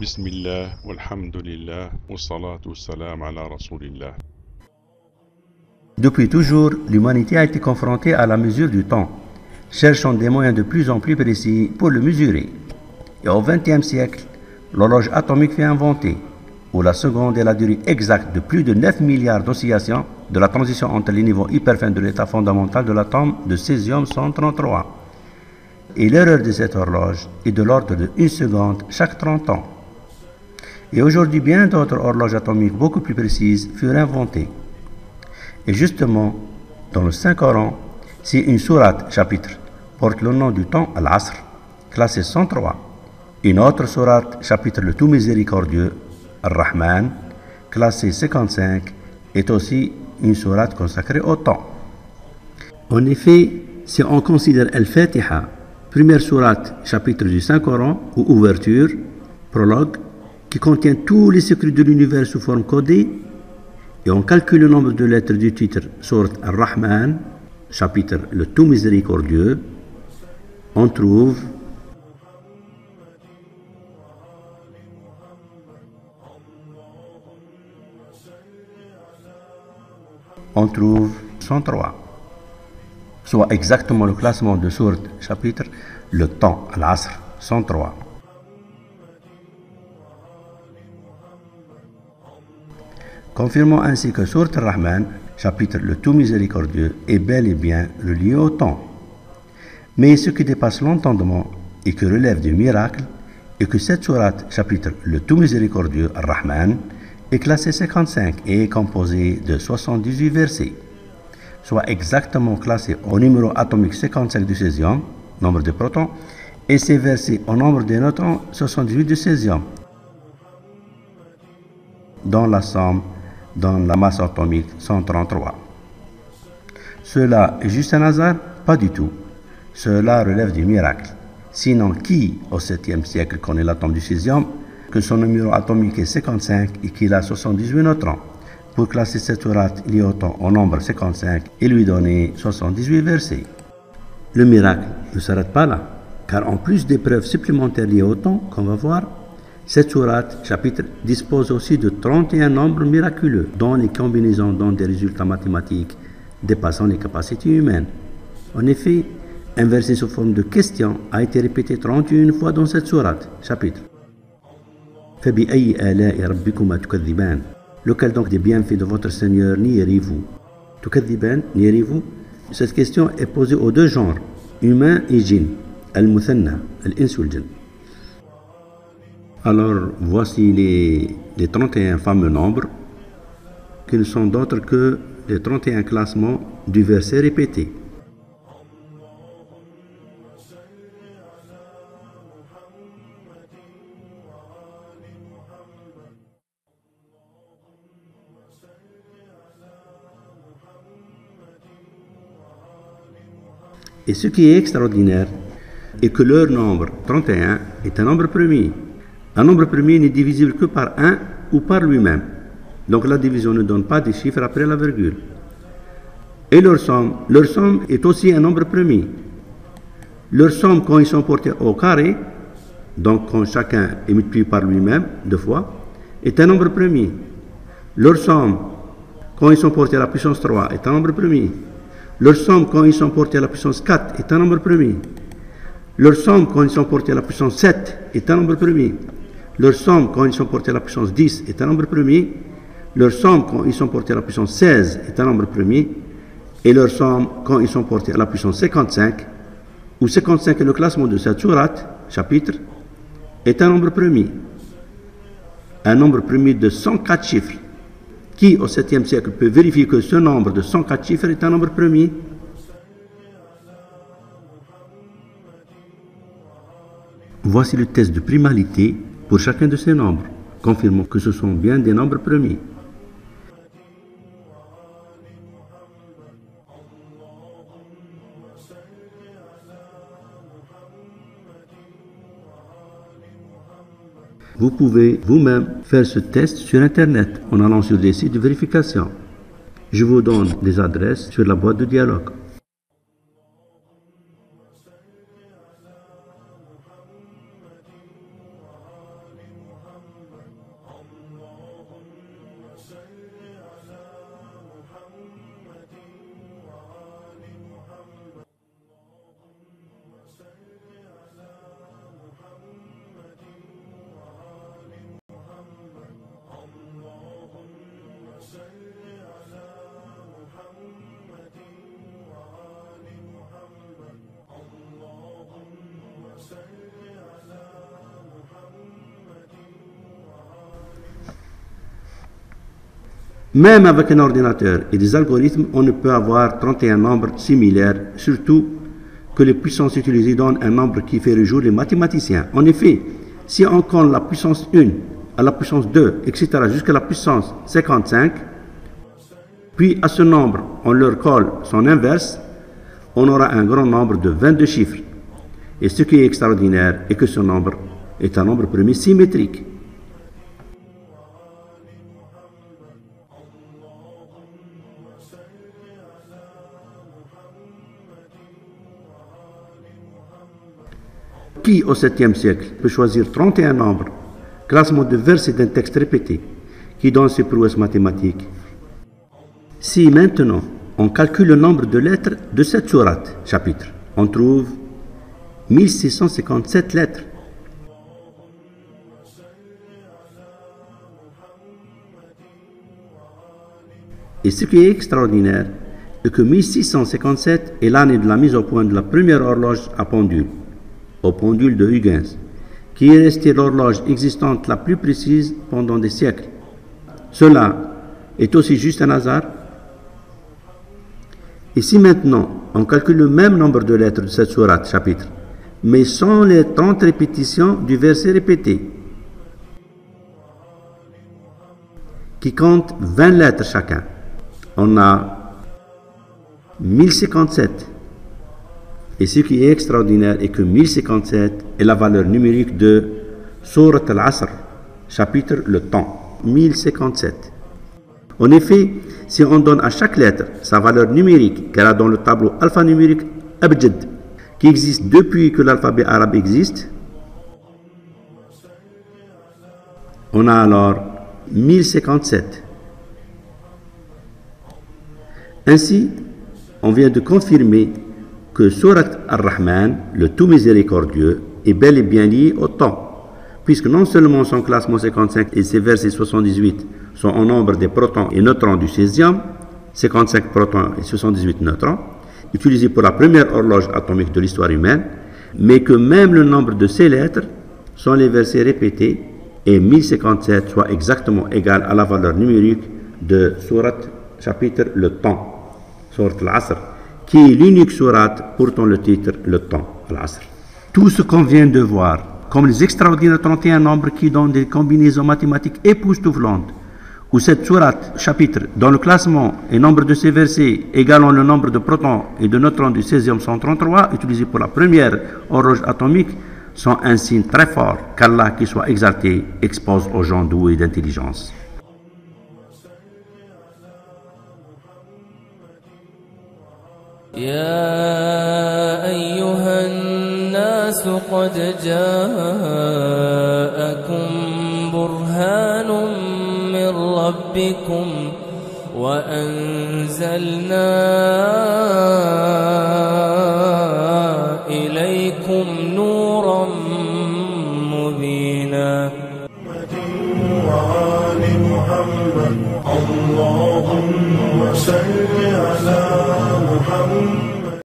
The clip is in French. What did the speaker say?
Bismillah, walhamdulillah, wa salatu wa salam ala rasulillah. Depuis toujours, l'humanité a été confrontée à la mesure du temps, cherchant des moyens de plus en plus précis pour le mesurer. Et au XXe siècle, l'horloge atomique fut inventée, où la seconde est la durée exacte de plus de 9 milliards d'oscillations de la transition entre les niveaux hyperfins de l'état fondamental de l'atome de césium-133. Et l'erreur de cette horloge est de l'ordre de 1 seconde chaque 30 ans. Et aujourd'hui, bien d'autres horloges atomiques beaucoup plus précises furent inventées. Et justement, dans le Saint-Coran, si une sourate, chapitre, porte le nom du temps Al-Asr, classé 103, une autre sourate, chapitre le tout miséricordieux, Ar-Rahman, classé 55, est aussi une sourate consacrée au temps. En effet, si on considère Al-Fatiha, première sourate, chapitre du Saint-Coran, ou ouverture, prologue, qui contient tous les secrets de l'univers sous forme codée, et on calcule le nombre de lettres du titre sourate Ar-Rahman, chapitre le tout miséricordieux, on trouve on trouve 103, soit exactement le classement de sourate chapitre le temps Al-Asr 103. Confirmons ainsi que sourate Ar-Rahman, chapitre le tout miséricordieux, est bel et bien relié au temps. Mais ce qui dépasse l'entendement et qui relève du miracle est que cette sourate, chapitre le tout miséricordieux, Ar-Rahman, est classée 55 et est composée de 78 versets, soit exactement classée au numéro atomique 55 du césium, nombre de protons, et ces versets au nombre des neutrons 78 du césium, dans la somme, dans la masse atomique 133. Cela est juste un hasard? Pas du tout. Cela relève du miracle. Sinon, qui, au 7e siècle, connaît l'atome du césium, que son numéro atomique est 55 et qu'il a 78 neutrons, pour classer cette sourate liée au temps au nombre 55 et lui donner 78 versets? Le miracle ne s'arrête pas là, car en plus des preuves supplémentaires liées au temps, qu'on va voir, cette sourate, chapitre, dispose aussi de 31 nombres miraculeux, dont les combinaisons donnent des résultats mathématiques dépassant les capacités humaines. En effet, un verset sous forme de question a été répété 31 fois dans cette sourate, chapitre. Lequel donc des bienfaits de votre Seigneur nierez-vous? Nierez-vous? Cette question est posée aux deux genres, humain et djinn, al-muthanna, al-ins wal djinn. Alors, voici les 31 fameux nombres, qui ne sont d'autres que les 31 classements du verset répété. Et ce qui est extraordinaire est que leur nombre 31 est un nombre premier. Un nombre premier n'est divisible que par 1 ou par lui-même. Donc la division ne donne pas des chiffres après la virgule. Et leur somme est aussi un nombre premier. Leur somme, quand ils sont portés au carré, donc quand chacun est multiplié par lui-même 2 fois, est un nombre premier. Leur somme, quand ils sont portés à la puissance 3, est un nombre premier. Leur somme, quand ils sont portés à la puissance 4, est un nombre premier. Leur somme, quand ils sont portés à la puissance 7, est un nombre premier. Leur somme, quand ils sont portés à la puissance 10, est un nombre premier. Leur somme, quand ils sont portés à la puissance 16, est un nombre premier. Et leur somme, quand ils sont portés à la puissance 55, où 55 est le classement de cette sourate, chapitre, est un nombre premier. Un nombre premier de 104 chiffres. Qui, au 7e siècle, peut vérifier que ce nombre de 104 chiffres est un nombre premier? Voici le test de primalité pour chacun de ces nombres, confirmant que ce sont bien des nombres premiers. Vous pouvez vous-même faire ce test sur Internet en allant sur des sites de vérification. Je vous donne des adresses sur la boîte de dialogue. Même avec un ordinateur et des algorithmes, on ne peut avoir 31 nombres similaires, surtout que les puissances utilisées donnent un nombre qui fait réjouir les mathématiciens. En effet, si on compte la puissance 1 à la puissance 2, etc., jusqu'à la puissance 55, puis à ce nombre, on leur colle son inverse, on aura un grand nombre de 22 chiffres. Et ce qui est extraordinaire est que ce nombre est un nombre premier symétrique. Qui, au 7e siècle, peut choisir 31 nombres, classement de versets d'un texte répété, qui donne ses prouesses mathématiques? Si maintenant on calcule le nombre de lettres de cette sourate, chapitre, on trouve 1657 lettres. Et ce qui est extraordinaire est que 1657 est l'année de la mise au point de la première horloge à pendule, au pendule de Huygens, qui est restée l'horloge existante la plus précise pendant des siècles. Cela est aussi juste un hasard? Et si maintenant on calcule le même nombre de lettres de cette sourate, chapitre, mais sans les 30 répétitions du verset répété, qui compte 20 lettres chacun, on a 1057. Et ce qui est extraordinaire est que 1057 est la valeur numérique de Sourate al-Asr, chapitre le temps, 1057. En effet, si on donne à chaque lettre sa valeur numérique qu'elle a dans le tableau alphanumérique Abjad, qui existe depuis que l'alphabet arabe existe, on a alors 1057. Ainsi, on vient de confirmer que Sourate Ar-Rahman, le tout miséricordieux, est bel et bien lié au temps, puisque non seulement son classement 55 et ses versets 78 sont au nombre des protons et neutrons du 16e, 55 protons et 78 neutrons, utilisés pour la première horloge atomique de l'histoire humaine, mais que même le nombre de ces lettres sont les versets répétés et 1057 soit exactement égal à la valeur numérique de Sourate chapitre le temps, Sourate al-Asr, qui est l'unique sourate portant le titre le temps, al-Asr. Tout ce qu'on vient de voir, comme les extraordinaires 31 nombres qui donnent des combinaisons mathématiques époustouflantes, ou cette sourate, chapitre, dont le classement et nombre de ses versets égalant le nombre de protons et de neutrons du 16e 133, utilisés pour la première horloge atomique, sont un signe très fort qu'Allah, qui soit exalté, expose aux gens doués d'intelligence. يا أيها الناس قد جاءكم برهان من ربكم وأنزلنا إليكم نورا مبينا. وآل محمد الله